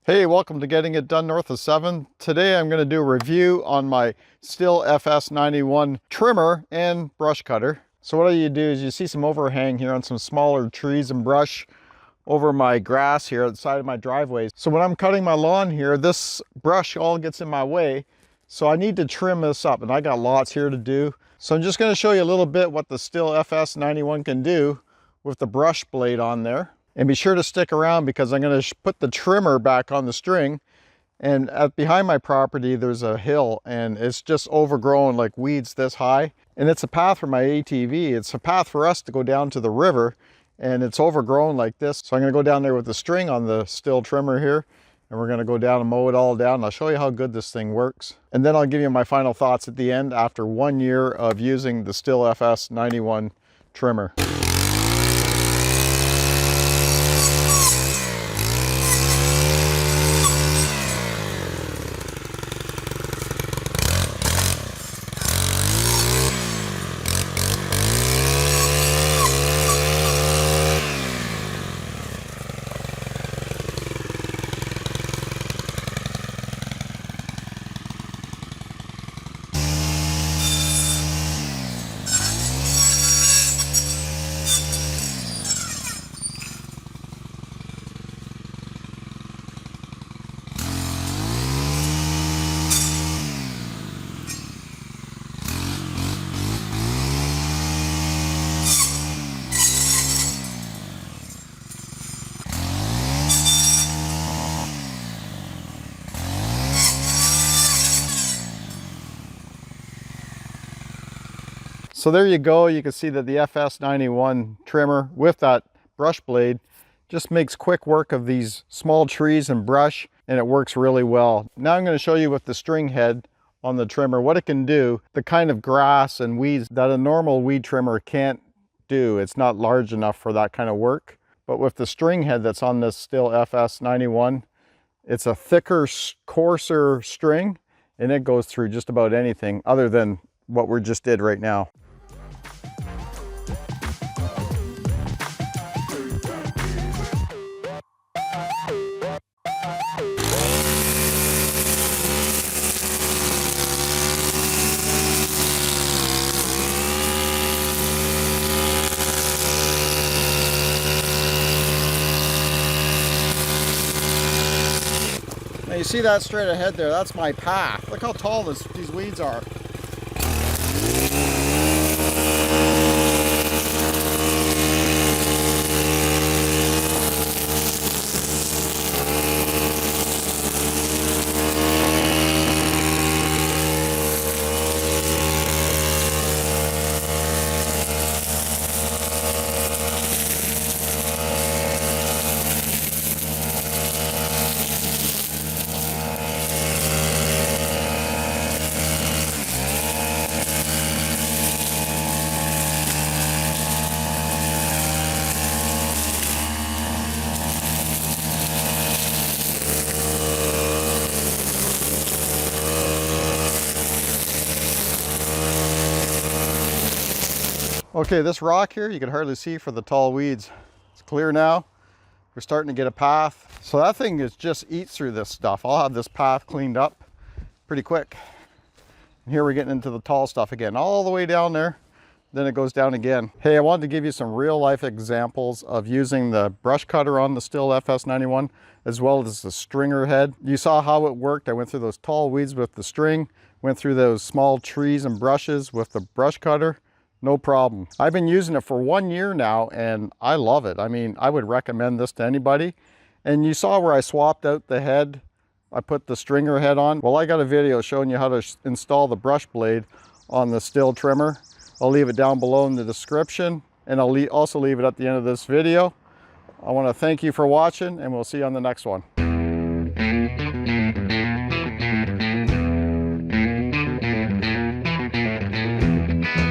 Hey, welcome to Getting It Done North of 7. Today I'm going to do a review on my Stihl FS91 trimmer and brush cutter. So what you do is you see some overhang here on some smaller trees and brush over my grass here at the side of my driveway. So when I'm cutting my lawn here, this brush all gets in my way. So I need to trim this up, and I got lots here to do. So I'm just going to show you a little bit what the Stihl FS91 can do with the brush blade on there. And be sure to stick around because I'm going to put the trimmer back on the string. And behind my property, there's a hill and it's just overgrown like weeds this high. And it's a path for my ATV. It's a path for us to go down to the river, and it's overgrown like this. So I'm going to go down there with the string on the Stihl trimmer here, and we're going to go down and mow it all down. I'll show you how good this thing works. And then I'll give you my final thoughts at the end after 1 year of using the Stihl FS91 trimmer. So there you go. You can see that the FS91 trimmer with that brush blade just makes quick work of these small trees and brush, and it works really well. Now I'm going to show you with the string head on the trimmer what it can do, the kind of grass and weeds that a normal weed trimmer can't do. It's not large enough for that kind of work. But with the string head that's on this Stihl FS91, it's a thicker, coarser string, and it goes through just about anything other than what we just did right now. Now you see that straight ahead there, that's my path. Look how tall these weeds are. Okay, this rock here, you can hardly see for the tall weeds. It's clear now. We're starting to get a path. So that thing just eats through this stuff. I'll have this path cleaned up pretty quick. And here we're getting into the tall stuff again, all the way down there. Then it goes down again. Hey, I wanted to give you some real life examples of using the brush cutter on the Stihl FS91, as well as the stringer head. You saw how it worked. I went through those tall weeds with the string, went through those small trees and brushes with the brush cutter. No problem. I've been using it for 1 year now, and I love it. I mean, I would recommend this to anybody. And you saw where I swapped out the head. I put the stringer head on. Well, I got a video showing you how to install the brush blade on the Stihl trimmer. I'll leave it down below in the description, and I'll also leave it at the end of this video. I want to thank you for watching, and we'll see you on the next one.